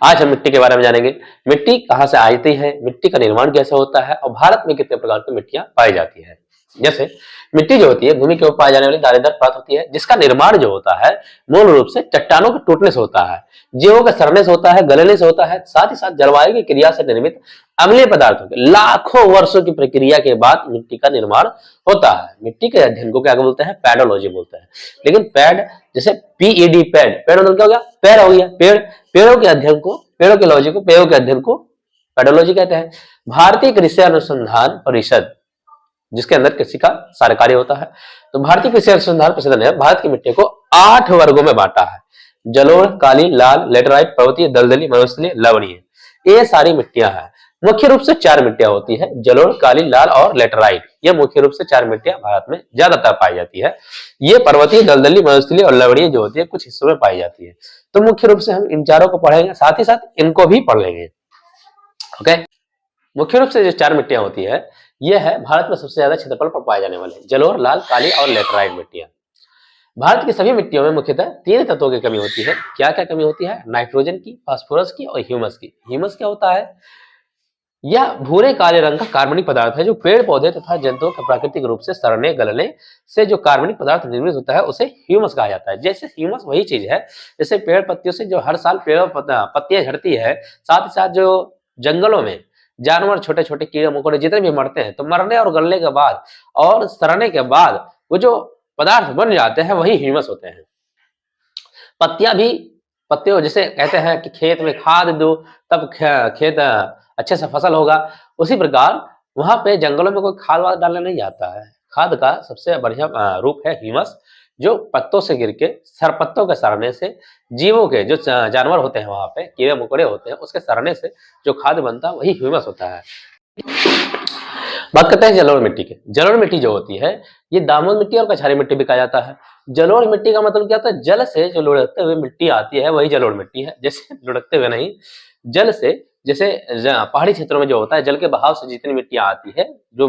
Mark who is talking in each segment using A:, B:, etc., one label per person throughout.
A: आज हम मिट्टी के बारे में जानेंगे। मिट्टी कहाँ से आती है, मिट्टी का निर्माण कैसे होता है और भारत में कितने प्रकार की मिट्टियां पाई जाती है। जैसे मिट्टी जो होती है भूमि के ऊपर पाई जाने वाली दानेदार परत होती है, जिसका निर्माण जो होता है मूल रूप से चट्टानों के टूटने से होता है, जीवों के सड़ने से होता है, गलने से होता है, साथ ही साथ जलवायु की क्रिया से निर्मित अम्लीय पदार्थों के लाखों वर्षों की प्रक्रिया के बाद मिट्टी का निर्माण होता है। मिट्टी के अध्ययन को क्या बोलते हैं? पैडोलॉजी बोलते हैं। लेकिन पैड जैसे पीईडी पैड, पैड मतलब क्या हो गया? पैर हो गया, पेड़। पेड़ों के अध्ययन को, पेड़ों के लॉजी को, पेड़ों के अध्ययन को पैडोलॉजी कहते हैं। भारतीय कृषि अनुसंधान परिषद, जिसके अंदर कृषि का सारा कार्य होता है, तो भारतीय कृषि अनुसंधान परिषद ने भारत की मिट्टी को 8 वर्गों में बांटा है। जलोढ़, काली, लाल, लेटराइट, पर्वतीय, दलदली, मरुस्थलीय, लवणीय। ये सारी मिट्टियां हैं। मुख्य रूप से 4 मिट्टियां होती है, जलोढ़, काली, लाल और लेटराइट। ये मुख्य रूप से 4 मिट्टियां भारत में ज्यादातर पाई जाती है। ये पर्वतीय, दलदली, मरुस्थलीय और लवणीय जो होती है कुछ हिस्सों में पाई जाती है। तो मुख्य रूप से हम इन चारों को पढ़ेंगे, साथ ही साथ इनको भी पढ़ लेंगे। ओके, मुख्य रूप से जो 4 मिट्टियां होती है, ये है भारत में सबसे ज्यादा क्षेत्रफल पर पाए जाने वाले जलोढ़, लाल, काली और लेटराइट मिट्टियां। भारत की सभी मिट्टियों में मुख्यतः 3 तत्वों की कमी होती है। क्या क्या कमी होती है? नाइट्रोजन की, फास्फोरस की और ह्यूमस की। ह्यूमस क्या होता है? यह भूरे काले रंग का कार्बनिक पदार्थ है जो पेड़ पौधे तथा जंतुओं के प्राकृतिक रूप से सड़ने गलने से जो कार्बनिक पदार्थ निर्मित होता है उसे ह्यूमस कहा जाता है। जैसे ह्यूमस वही चीज है जैसे पेड़ पत्तियों से जो हर साल पेड़ों पत्तियां झड़ती है, साथ ही साथ जो जंगलों में जानवर, छोटे छोटे कीड़े मकोड़े जितने भी मरते हैं, तो मरने और गलने के बाद और सड़ने के बाद वो जो पदार्थ बन जाते हैं वही ह्यूमस होते हैं। पत्तियां भी, पत्तियों जैसे कहते हैं कि खेत में खाद दो तब खेत अच्छे से फसल होगा, उसी प्रकार वहां पे जंगलों में कोई खाद वाद डालने नहीं जाता है। खाद का सबसे बढ़िया रूप है ह्यूमस, जो पत्तों से गिर के सरपत्तों के सड़ने से, जीवों के जो जानवर होते हैं वहां पे कीड़े मकोड़े होते हैं उसके सड़ने से जो खाद बनता है वही ह्यूमस होता है। बात करते हैं जलोढ़ मिट्टी के। जलोढ़ मिट्टी जो होती है ये दामोद मिट्टी और कछारी मिट्टी भी कहा जाता है। जलोढ़ मिट्टी का मतलब क्या होता है? जल से जो लुढ़कते हुए मिट्टी आती है वही जलोढ़ मिट्टी है। जैसे लुढ़कते हुए नहीं, जल से, जैसे पहाड़ी क्षेत्रों में जो होता है जल के बहाव से जितनी मिट्टियां आती है जो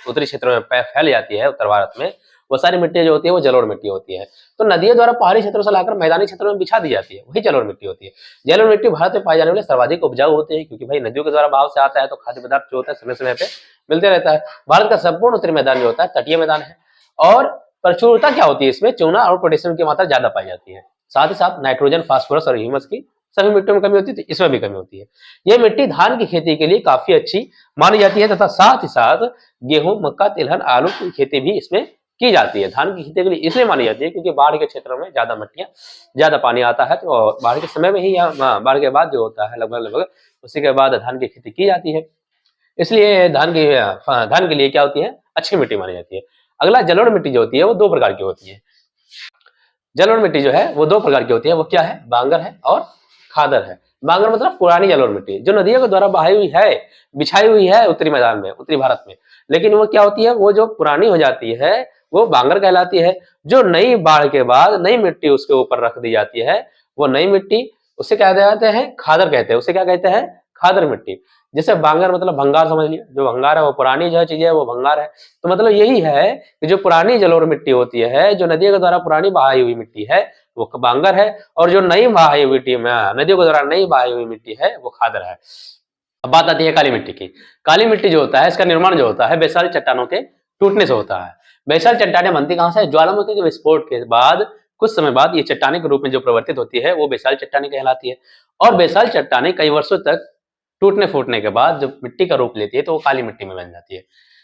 A: उत्तरी क्षेत्रों में फैल जाती है, उत्तर भारत में वो सारी मिट्टी जो होती है वो जलोढ़ मिट्टी होती है। तो नदियों द्वारा पहाड़ी क्षेत्रों से लाकर मैदानी क्षेत्रों में बिछा दी जाती है, वही जलोढ़ मिट्टी होती है। जलोढ़ मिट्टी भारत में पाए जाने वाले सर्वाधिक उपजाऊ होते हैं, क्योंकि भाई नदियों के द्वारा बहाव से आता है तो खाद्य पदार्थ जो होता है समय समय पे मिलते रहता है। भारत का संपूर्ण उत्तरी मैदान जो होता है तटीय मैदान है, और प्रचुरता क्या होती है इसमें? चूना और पोटेशियम की मात्रा ज्यादा पाई जाती है। साथ ही साथ नाइट्रोजन, फास्फोरस और ह्यूमस की सभी मिट्टियों में कमी होती है, तो इसमें भी कमी होती है। यह मिट्टी धान की खेती के लिए काफी अच्छी मानी जाती है, तथा साथ ही साथ गेहूं, मक्का, तिलहन, आलू की खेती भी इसमें की जाती है। धान की खेती के लिए इसलिए मानी जाती है क्योंकि बाढ़ के क्षेत्रों में ज्यादा मिट्टियां, ज्यादा पानी आता है, तो बाढ़ के समय में ही या बाढ़ के बाद जो होता है लगभग उसी के बाद धान की खेती की जाती है। इसलिए धान के लिए क्या होती है? अच्छी मिट्टी मानी जाती है। अगला जलोढ़ मिट्टी जो होती है वो 2 प्रकार की होती है। जलोढ़ मिट्टी जो है वो 2 प्रकार की होती है। वो क्या है? बांगर है और खादर है। बांगर मतलब पुरानी जलोढ़ मिट्टी जो नदियों के द्वारा बहाई हुई है, बिछाई हुई है उत्तरी मैदान में, उत्तरी भारत में, लेकिन वो क्या होती है? वो जो पुरानी हो जाती है वो बांगर कहलाती है। जो नई बाढ़ के बाद नई मिट्टी उसके ऊपर रख दी जाती है, वो नई मिट्टी, उसे क्या कहते हैं? खादर कहते हैं। उसे क्या कहते हैं? खादर मिट्टी। जैसे बांगर मतलब भंगार समझ लिया, जो भंगार है वो पुरानी जो चीज है वो भंगार है। तो मतलब यही है कि जो पुरानी जलोढ़ मिट्टी होती है, जो नदियों के द्वारा पुरानी बहाई हुई मिट्टी है वो बांगर है, और जो नई बहाई हुई मिट्टी में नदियों के द्वारा नई बहाई हुई मिट्टी है वो खादर है। अब बात आती है काली मिट्टी की। काली मिट्टी जो होता है इसका निर्माण जो होता है बेसाल्ट चट्टानों के टूटने से होता है। बेसाल्ट चट्टानें बनती कहां से? ज्वालामुखी के विस्फोट के बाद कुछ समय बाद ये चट्टाने के रूप में जो परिवर्तित होती है वो बेसाल्ट चट्टानें कहलाती है। और बेसाल्ट चट्टानें कई वर्षों तक टूटने फूटने के बाद जब मिट्टी का रूप लेती है तो वो काली मिट्टी में बन जाती है।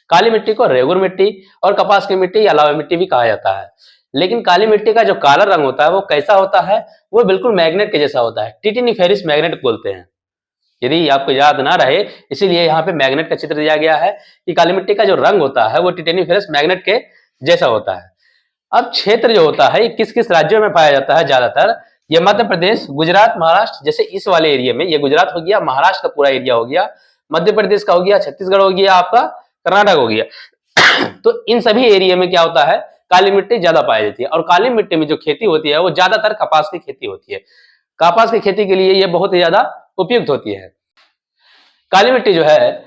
A: काली मिट्टी को रेगुर मिट्टी और कपास की मिट्टी या लावा मिट्टी भी कहा जाता है। लेकिन काली मिट्टी का जो काला रंग होता है वो कैसा होता है? वो बिल्कुल मैग्नेट के जैसा होता है। टिटेनिफेरस मैग्नेट बोलते हैं, यदि आपको याद ना रहे इसीलिए यहाँ पे मैग्नेट का चित्र दिया गया है कि काली मिट्टी का जो रंग होता है वो टिटेनिफेरस मैग्नेट के जैसा होता है। अब क्षेत्र जो होता है किस किस राज्यों में पाया जाता है? ज्यादातर ये मध्य प्रदेश, गुजरात, महाराष्ट्र, जैसे इस वाले एरिया में, ये गुजरात हो गया, महाराष्ट्र का पूरा एरिया हो गया, मध्य प्रदेश का हो गया, छत्तीसगढ़ हो गया, आपका कर्नाटक हो गया। तो इन सभी एरिया में क्या होता है? काली मिट्टी ज्यादा पाई जाती है। और काली मिट्टी में जो खेती होती है वो ज्यादातर कपास की खेती होती है। कपास की खेती के लिए ये बहुत ही ज्यादा उपयुक्त होती है। काली मिट्टी जो है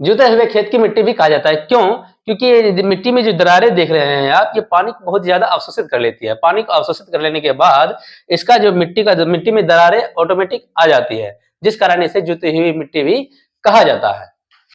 A: जुते हुए खेत की मिट्टी भी कहा जाता है। क्यों? क्योंकि ये मिट्टी में जो दरारें देख रहे हैं आप, ये पानी को बहुत ज्यादा अवशोषित कर लेती है। पानी को अवशोषित कर लेने के बाद इसका जो मिट्टी में दरारें ऑटोमेटिक आ जाती है, जिस कारण इसे जुती हुई मिट्टी भी कहा जाता है।